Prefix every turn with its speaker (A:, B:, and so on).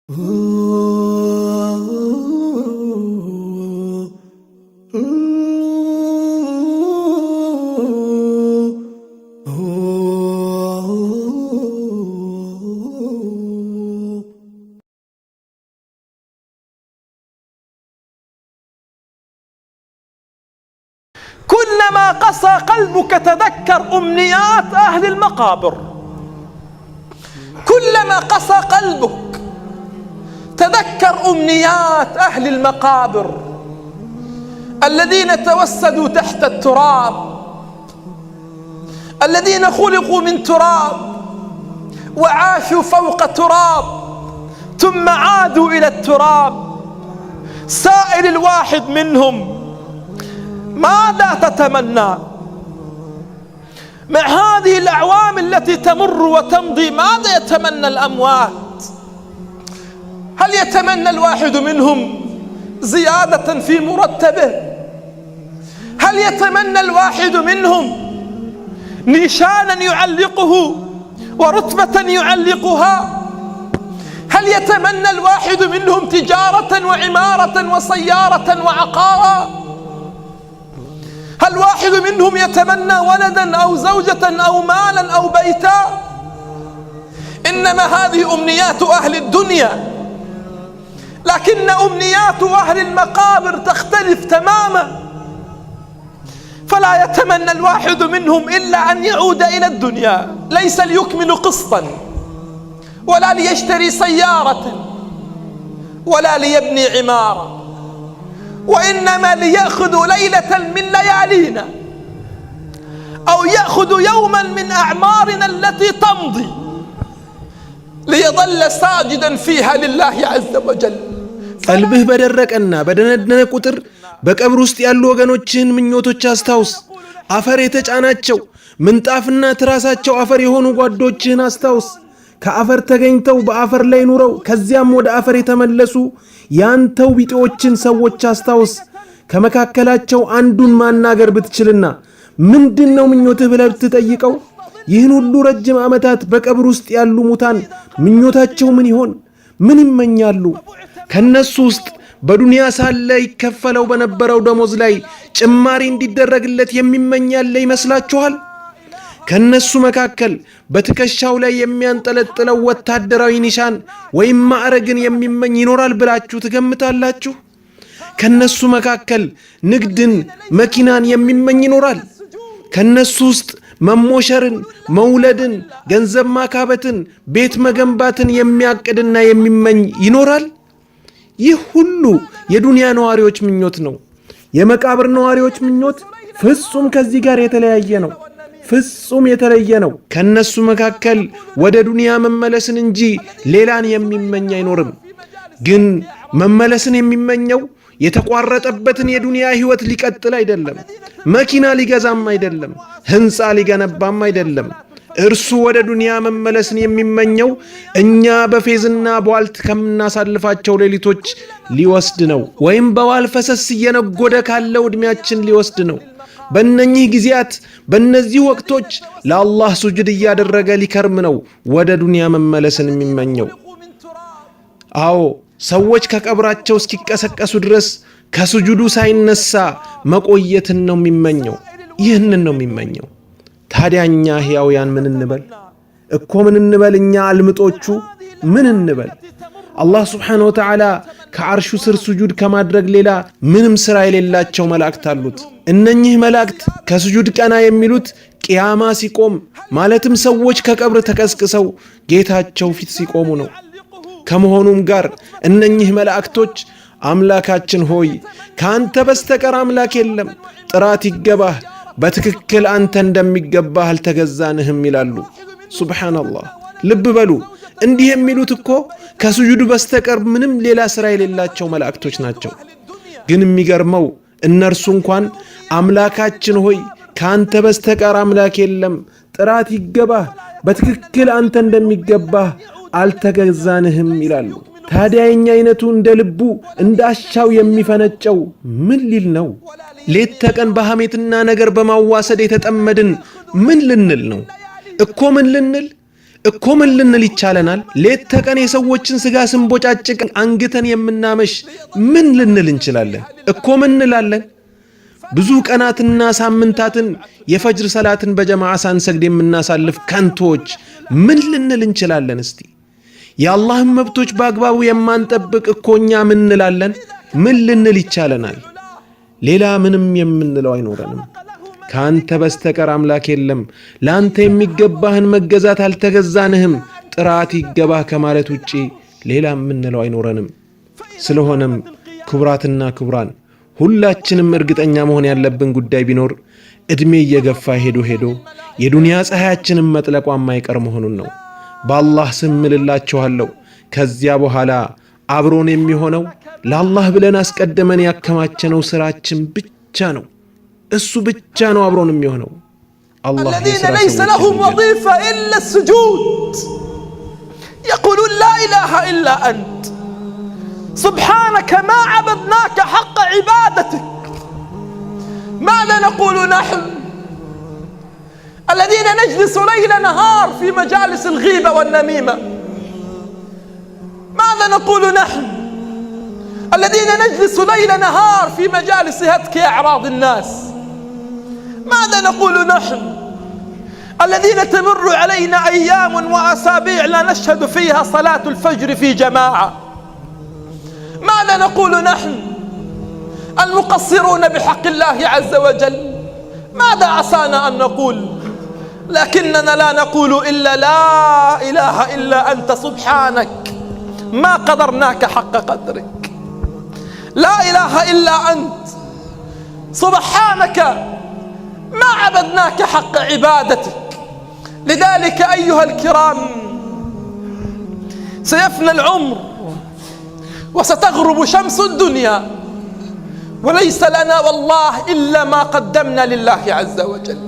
A: كلما قسى قلبك تذكر أمنيات أهل المقابر. كلما قسى قلبك تذكر أمنيات أهل المقابر الذين توسدوا تحت التراب، الذين خلقوا من تراب وعاشوا فوق تراب ثم عادوا إلى التراب. سائل الواحد منهم: ماذا تتمنى مع هذه الأعوام التي تمر وتمضي؟ ماذا يتمنى الأموات؟ هل يتمنى الواحد منهم زيادة في مرتبه؟ هل يتمنى الواحد منهم نيشانا يعلقه ورتبة يعلقها؟ هل يتمنى الواحد منهم تجارة وعمارة وسيارة وعقارا؟ هل واحد منهم يتمنى ولدا أو زوجة أو مالا أو بيتا؟ إنما هذه أمنيات أهل الدنيا، لكن أمنيات أهل المقابر تختلف تماما. فلا يتمنى الواحد منهم إلا أن يعود إلى الدنيا، ليس ليكمل قسطا ولا ليشتري سيارة ولا ليبني عمارة، وإنما ليأخذ ليلة من ليالينا أو يأخذ يوما من أعمارنا التي تمضي ليظل ساجدا فيها لله عز وجل.
B: قلبه بدرقنا بدندነ ቁጥር በቀብር ውስጥ ያሉ ወገኖችን ምኞቶች አስታውስ። አፈር የተጫናቸው ምንጣፍና ትራሳቸው አፈር የሆኑ ጓዶችን አስታውስ። ከአፈር ተገኝተው በአፈር ላይ ኑረው ከዚያም ወደ አፈር የተመለሱ ያንተው ቢጤዎችን ሰዎች አስታውስ። ከመካከላቸው አንዱን ማናገር ብትችልና ምንድነው ምኞትህ ብለህ ብትጠይቀው ይህን ሁሉ ረጅም ዓመታት በቀብር ውስጥ ያሉ ሙታን ምኞታቸው ምን ይሆን? ምን ይመኛሉ? ከነሱ ውስጥ በዱንያ ሳለ ይከፈለው በነበረው ደሞዝ ላይ ጭማሪ እንዲደረግለት የሚመኝ ያለ ይመስላችኋል? ከነሱ መካከል በትከሻው ላይ የሚያንጠለጥለው ወታደራዊ ኒሻን ወይም ማዕረግን የሚመኝ ይኖራል ብላችሁ ትገምታላችሁ? ከነሱ መካከል ንግድን፣ መኪናን የሚመኝ ይኖራል? ከነሱ ውስጥ መሞሸርን፣ መውለድን፣ ገንዘብ ማካበትን፣ ቤት መገንባትን የሚያቅድና የሚመኝ ይኖራል? ይህ ሁሉ የዱንያ ነዋሪዎች ምኞት ነው። የመቃብር ነዋሪዎች ምኞት ፍጹም ከዚህ ጋር የተለያየ ነው። ፍጹም የተለየ ነው። ከነሱ መካከል ወደ ዱንያ መመለስን እንጂ ሌላን የሚመኝ አይኖርም። ግን መመለስን የሚመኘው የተቋረጠበትን የዱንያ ህይወት ሊቀጥል አይደለም፣ መኪና ሊገዛም አይደለም፣ ህንፃ ሊገነባም አይደለም። እርሱ ወደ ዱንያ መመለስን የሚመኘው እኛ በፌዝና በዋልት ከምናሳልፋቸው ሌሊቶች ሊወስድ ነው፣ ወይም በዋል ፈሰስ እየነጎደ ካለው ዕድሜያችን ሊወስድ ነው። በእነኚህ ጊዜያት በእነዚህ ወቅቶች ለአላህ ሱጁድ እያደረገ ሊከርም ነው ወደ ዱንያ መመለስን የሚመኘው። አዎ ሰዎች ከቀብራቸው እስኪቀሰቀሱ ድረስ ከሱጁዱ ሳይነሳ መቆየትን ነው የሚመኘው። ይህንን ነው የሚመኘው። ታዲያ እኛ ሕያውያን ምን እንበል እኮ? ምን እንበል? እኛ አልምጦቹ ምን እንበል? አላህ ሱብሓነሁ ወተዓላ ከዓርሹ ስር ሱጁድ ከማድረግ ሌላ ምንም ሥራ የሌላቸው መላእክት አሉት። እነኚህ መላእክት ከሱጁድ ቀና የሚሉት ቂያማ ሲቆም ማለትም ሰዎች ከቀብር ተቀስቅሰው ጌታቸው ፊት ሲቆሙ ነው። ከመሆኑም ጋር እነኚህ መላእክቶች አምላካችን ሆይ ካንተ በስተቀር አምላክ የለም፣ ጥራት ይገባህ፣ በትክክል አንተ እንደሚገባህ አልተገዛንህም ይላሉ። ሱብሃንአላህ። ልብ በሉ፣ እንዲህ የሚሉት እኮ ከሱጁድ በስተቀር ምንም ሌላ ሥራ የሌላቸው መላእክቶች ናቸው። ግን የሚገርመው እነርሱ እንኳን አምላካችን ሆይ ካንተ በስተቀር አምላክ የለም፣ ጥራት ይገባህ፣ በትክክል አንተ እንደሚገባህ አልተገዛንህም ይላሉ። ታዲያ የኛ አይነቱ እንደ ልቡ እንዳሻው የሚፈነጨው ምን ሊል ነው? ሌት ተቀን በሐሜትና ነገር በማዋሰድ የተጠመድን ምን ልንል ነው እኮ? ምን ልንል? እኮ ምን ልንል ይቻለናል? ሌት ተቀን የሰዎችን ስጋ ስንቦጫጭቅ አንግተን የምናመሽ ምን ልንል እንችላለን? እኮ ምን እንላለን? ብዙ ቀናትና ሳምንታትን የፈጅር ሰላትን በጀማዓ ሳንሰግድ የምናሳልፍ ከንቶች ምን ልንል እንችላለን? እስቲ የአላህን መብቶች በአግባቡ የማንጠብቅ እኮ እኛ ምን እንላለን? ምን ልንል ይቻለናል? ሌላ ምንም የምንለው አይኖረንም። ካንተ በስተቀር አምላክ የለም፣ ላንተ የሚገባህን መገዛት አልተገዛንህም፣ ጥራት ይገባህ ከማለት ውጪ ሌላ የምንለው አይኖረንም። ስለሆነም ክቡራትና ክቡራን ሁላችንም እርግጠኛ መሆን ያለብን ጉዳይ ቢኖር እድሜ እየገፋ ሄዶ የዱንያ ፀሐያችንን መጥለቋ የማይቀር መሆኑን ነው። በአላህ ስም እልላችኋለሁ ከዚያ በኋላ አብሮን የሚሆነው ለአላህ ብለን አስቀድመን ያከማቸነው ስራችን ብቻ ነው። እሱ ብቻ ነው አብሮን የሚሆነው። አላህ
A: الذين ليس لهم وظيفة إلا السجود يقولون لا إله إلا أنت سبحانك ما عبدناك حق عبادتك. ماذا نقول نحن الذين نجلس ليل نهار في مجالس الغيبة والنميمة؟ ماذا نقول نحن الذين نجلس ليل نهار في مجالس هتك أعراض الناس؟ ماذا نقول نحن الذين تمر علينا أيام وأسابيع لا نشهد فيها صلاة الفجر في جماعة؟ ماذا نقول نحن المقصرون بحق الله عز وجل؟ ماذا عسانا أن نقول؟ لكننا لا نقول إلا لا إله إلا أنت سبحانك ما قدرناك حق قدرك. لا إله إلا أنت سبحانك ما عبدناك حق عبادتك. لذلك أيها الكرام سيفنى العمر وستغرب شمس الدنيا وليس لنا والله إلا ما قدمنا لله عز وجل.